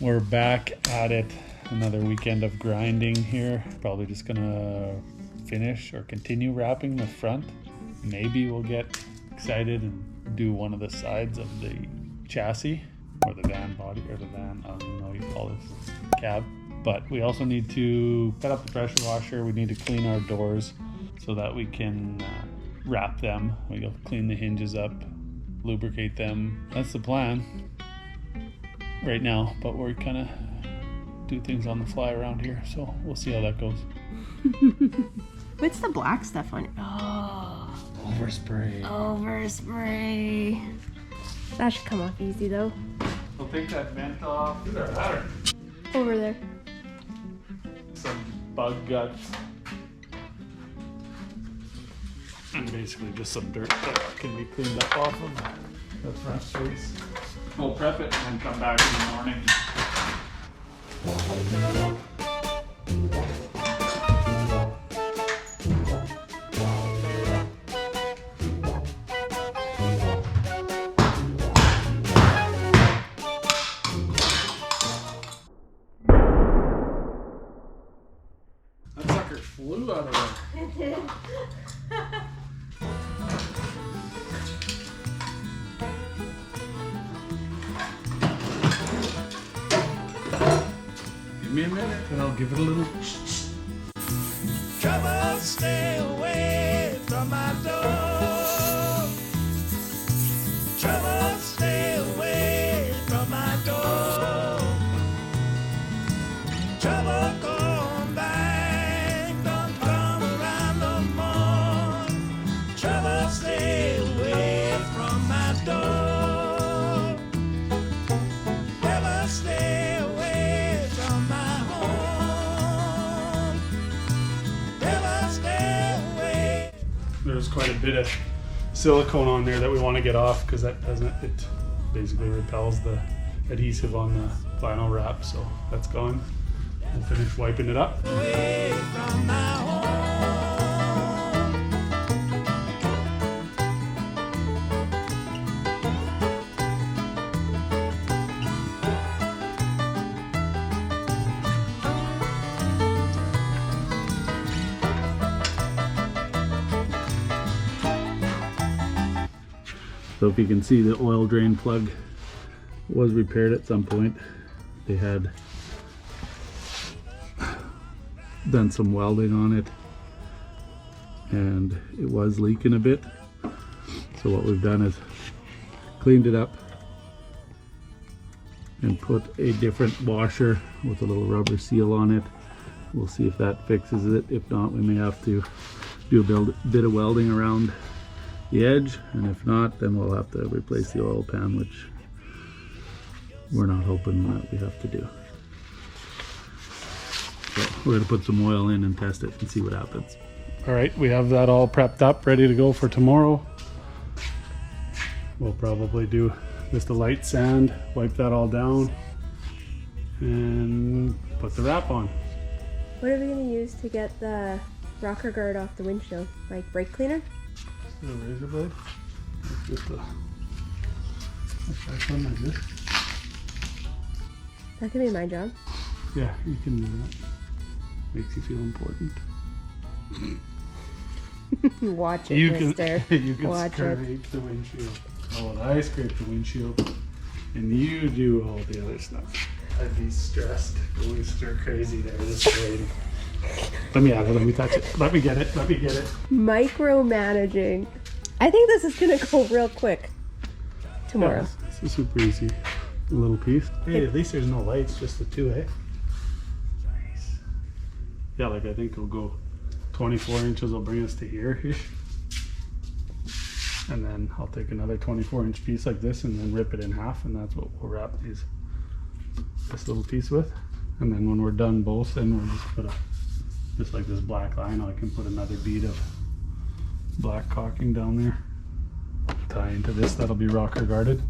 We're back at it. Another weekend of grinding here. Probably just gonna finish or continue wrapping the front. Maybe we'll get excited and do one of the sides of the chassis or the van body or the van, I don't even know what you call this, cab. But we also need to cut up the pressure washer. We need to clean our doors so that we can wrap them. We'll clean the hinges up, lubricate them. That's the plan right now, but we're kind of do things on the fly around here, so we'll see how that goes. What's the black stuff on it? Oh, overspray. That should come off easy though. We'll take that vent off. Where's our ladder? Over there. Some bug guts and basically just some dirt that can be cleaned up off of the front space. We'll prep it and then come back in the morning. That sucker flew out of there. It did. Give me a minute and I'll give it a little. Trouble, stay away from my door. Trouble, stay away from my door. Trouble, come back, don't come around no more. Trouble, stay away from my door. Never stay away from my home. Never stay away. There's quite a bit of silicone on there that we want to get off because that doesn't, it basically repels the adhesive on the vinyl wrap, so that's gone. We'll finish wiping it up. Away from my home. So if you can see, the oil drain plug was repaired at some point. They had done some welding on it and it was leaking a bit. So what we've done is cleaned it up and put a different washer with a little rubber seal on it. We'll see if that fixes it. If not, we may have to do a bit of welding around the edge, and if not, then we'll have to replace the oil pan, which we're not hoping that we have to do. So we're going to put some oil in and test it and see what happens. All right, we have that all prepped up, ready to go for tomorrow. We'll probably do just a light sand, wipe that all down, and put the wrap on. What are we going to use to get the rocker guard off the windshield? Like brake cleaner? A razor blade. It's just a sharp one like this. That could be my job. Yeah, you can do that. Makes you feel important. Watch it, You mister. can, you can Watch scrape the windshield. Oh, and I scrape the windshield, and you do all the other stuff. I'd be stressed, going stir crazy there. This lady. Let me have it. Let me touch it. Let me get it. Let me get it. Micromanaging. I think this is gonna go real quick tomorrow. Yeah, this is super easy. A little piece. Hey, at least there's no lights, just the two, eh? Nice. Yeah, like I think it'll go 24 inches. Will bring us to here-ish. And then I'll take another 24-inch piece like this and then rip it in half, and that's what we'll wrap this little piece with. And then when we're done both, then we'll just put just like this black line, I can put another bead of black caulking down there. Tie into this, that'll be rocker guarded.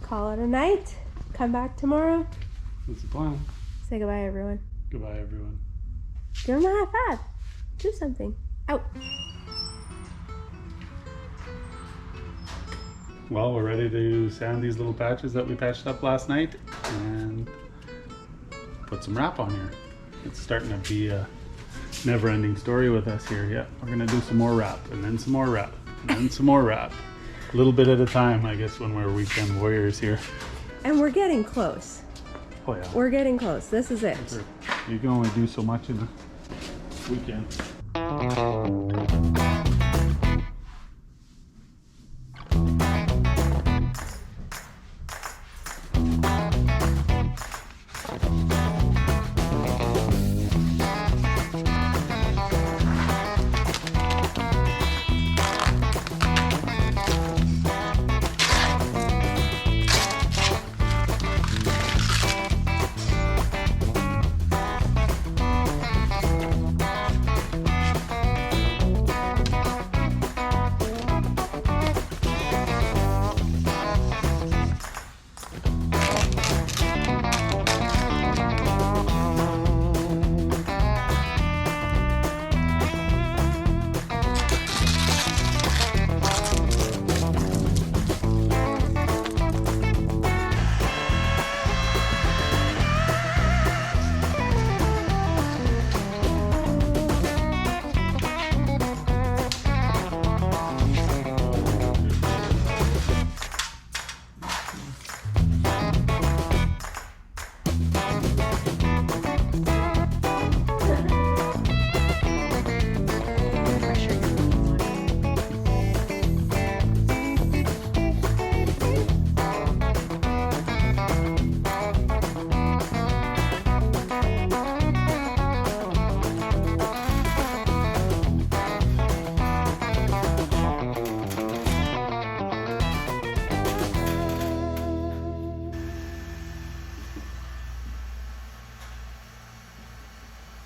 call it a night. Come back tomorrow. That's the plan. Say goodbye, everyone. Goodbye, everyone. Give them a high five. Do something. Out. Well, we're ready to sand these little patches that we patched up last night and put some wrap on here. It's starting to be a never-ending story with us here. Yeah, we're gonna do some more wrap and then some more wrap and then some more wrap. A little bit at a time, I guess, when we're weekend warriors here. And we're getting close. Oh yeah. We're getting close. This is it. You can only do so much in a weekend.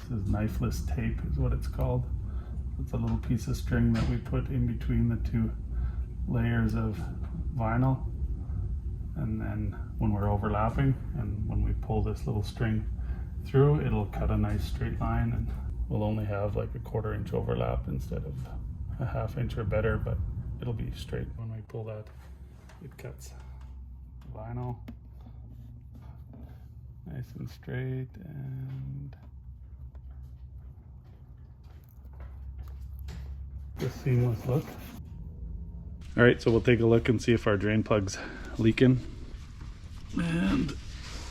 This is knifeless tape is what it's called. It's a little piece of string that we put in between the two layers of vinyl, and then when we're overlapping and when we pull this little string through, it'll cut a nice straight line, and we'll only have like a 1/4 inch overlap instead of a 1/2 inch or better, but it'll be straight. When we pull that, it cuts the vinyl nice and straight, and the seamless look. All right, so we'll take a look and see if our drain plug's leaking. And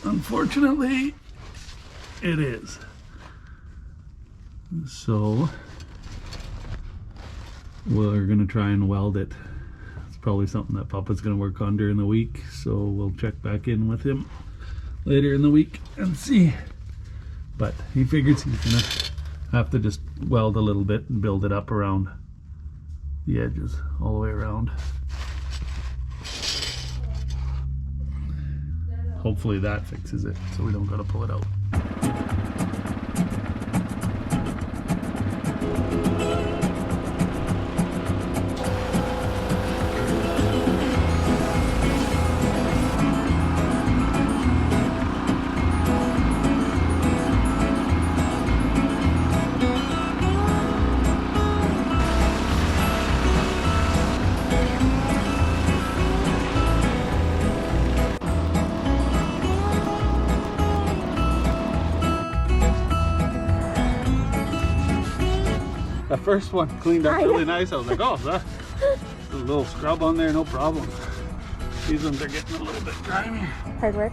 unfortunately, it is. So we're gonna try and weld it. It's probably something that Papa's gonna work on during the week, so we'll check back in with him later in the week and see. But he figures he's gonna have to just weld a little bit and build it up around the edges all the way around. Hopefully that fixes it so we don't gotta pull it out. The first one cleaned up really nice. I was like, oh, that a little scrub on there, no problem. These ones are getting a little bit grimy. Hard work.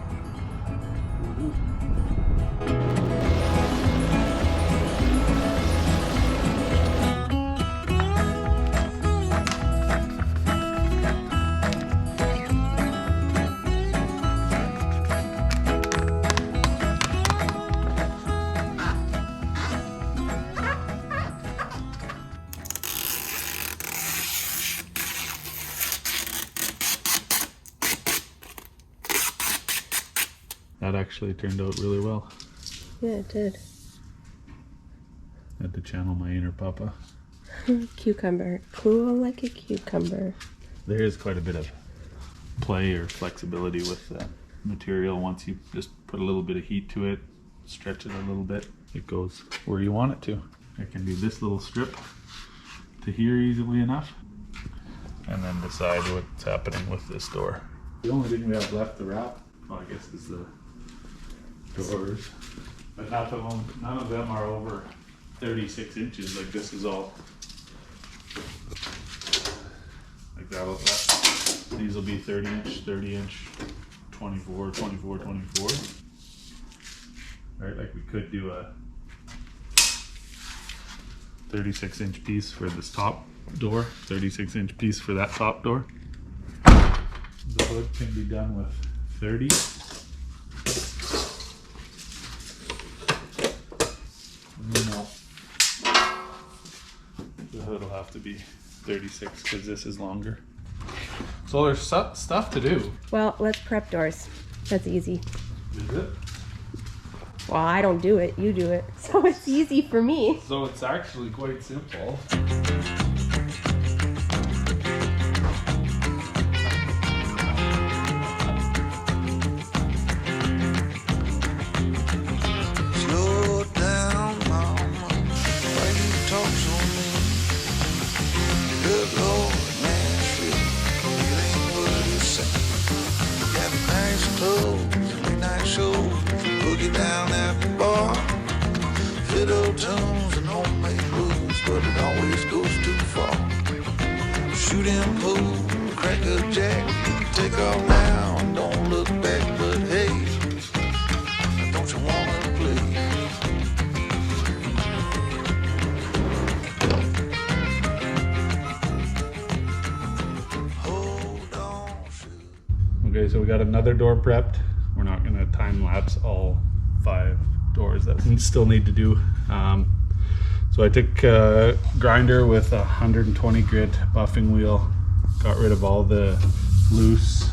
That actually turned out really well. Yeah, it did. I had to channel my inner Papa. Cucumber. Cool like a cucumber. There is quite a bit of play or flexibility with the material. Once you just put a little bit of heat to it, stretch it a little bit, it goes where you want it to. I can do this little strip to here easily enough, and then decide what's happening with this door. The only thing we have left to wrap, well, I guess, is the doors. But none of them are over 36 inches. Like, this is all like that. These will be 30 inch, 24, 24, 24. Right, like we could do a 36-inch piece for this top door, 36-inch piece for that top door. The hood can be done with 30. No. The hood will have to be 36 because this is longer. So there's stuff to do. Well, let's prep doors. That's easy. Is it? Well, I don't do it. You do it. So it's easy for me. So it's actually quite simple. Slow down, mama. Why you talk so mean? Good Lord, Nashville, it ain't what you say. Got nice clothes, midnight shows, boogie down at the bar. Fiddle tunes and homemade blues, but it always goes too far. Shooting pool, crack a jack, take off now and don't look back. But hey, don't you wanna play? Hold on, shoot. Okay, so we got another door prepped. We're not gonna time lapse all 5 doors that we still need to do. So I took a grinder with a 120 grit buffing wheel, got rid of all the loose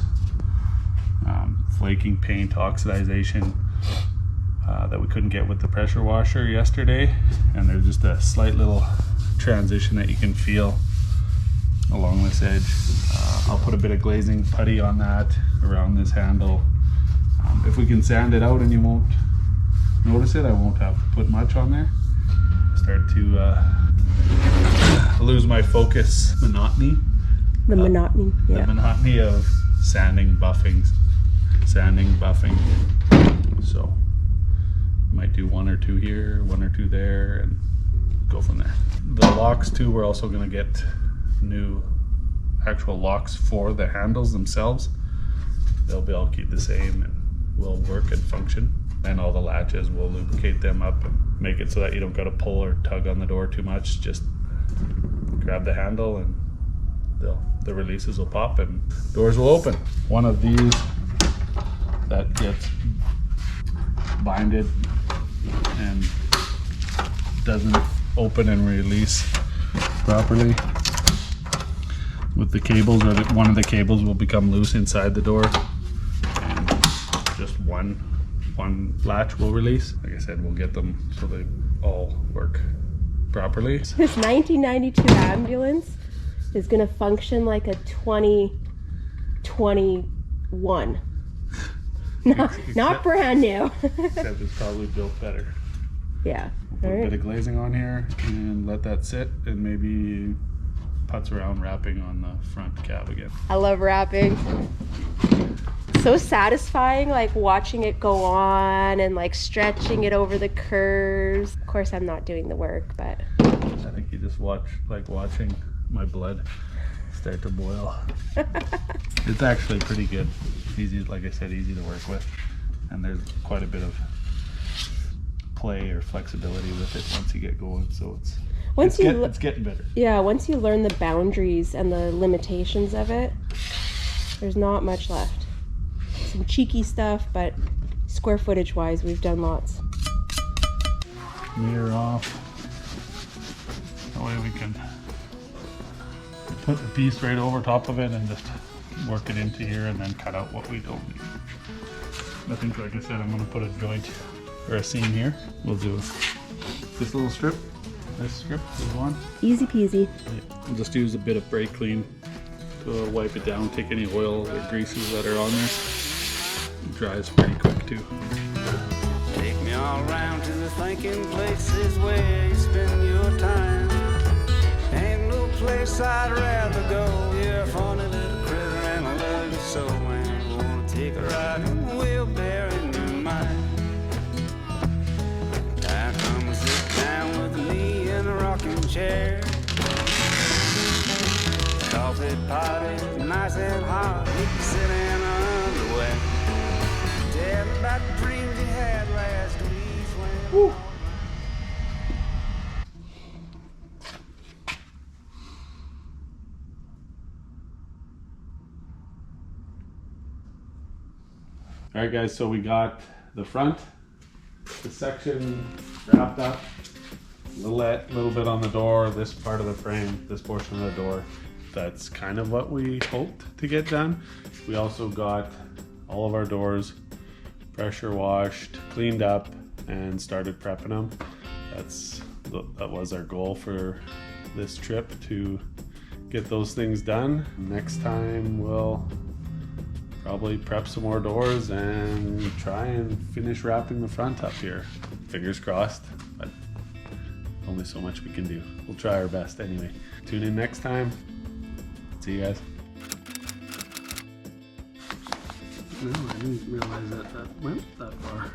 flaking paint oxidization that we couldn't get with the pressure washer yesterday. And there's just a slight little transition that you can feel along this edge. I'll put a bit of glazing putty on that around this handle. If we can sand it out and you won't notice it, I won't have to put much on there. Start to lose my focus monotony. The monotony. Yeah. The monotony of sanding, buffing. So might do 1 or 2 here, 1 or 2 there, and go from there. The locks too, we're also gonna get new actual locks for the handles themselves. They'll be all keep the same and will work and function. And all the latches, we'll lubricate them up and make it so that you don't gotta pull or tug on the door too much. Just grab the handle and the releases will pop and doors will open. One of these that gets binded and doesn't open and release properly with the cables, or one of the cables will become loose inside the door and just one latch will release. Like I said, we'll get them so they all work properly. This 1992 ambulance is going to function like a 2021. Not brand new. Except it's probably built better. Yeah. We'll put a bit of glazing on here and let that sit, and maybe putz around wrapping on the front cab again. I love wrapping. So satisfying, like watching it go on and like stretching it over the curves. Of course, I'm not doing the work, but I think you just watching my blood start to boil. It's actually pretty good. Easy, like I said, easy to work with, and there's quite a bit of play or flexibility with it once you get going. So it's getting better. Yeah, once you learn the boundaries and the limitations of it, there's not much left. Some cheeky stuff, but square footage wise, we've done lots. Mirror off. That way we can put the piece right over top of it and just work it into here and then cut out what we don't need. I think, like I said, I'm going to put a joint or a seam here. We'll do this little strip. This strip is one. Easy peasy. We'll just use a bit of brake clean to So I'll wipe it down, take any oil or greases that are on there. It dries pretty quick too. Take me all around to the thinking places where you spend your time. Ain't no place I'd rather go. You're a funny little critter and I love you so. And I wanna take a ride in the wheelbarrow in your mind. Now come and sit down with me in a rocking chair. Coffee pot is nice and hot. You can sit in underwear. Tell me about the dreams you had last week. Woo. All right, guys, so we got the front, the section wrapped up, a little bit on the door, this part of the frame, this portion of the door. That's kind of what we hoped to get done. We also got all of our doors pressure washed, cleaned up, and started prepping them. That was our goal for this trip, to get those things done. Next time we'll probably prep some more doors and try and finish wrapping the front up here. Fingers crossed, but only so much we can do. We'll try our best anyway. Tune in next time. See you guys. No, I didn't realize that went that far.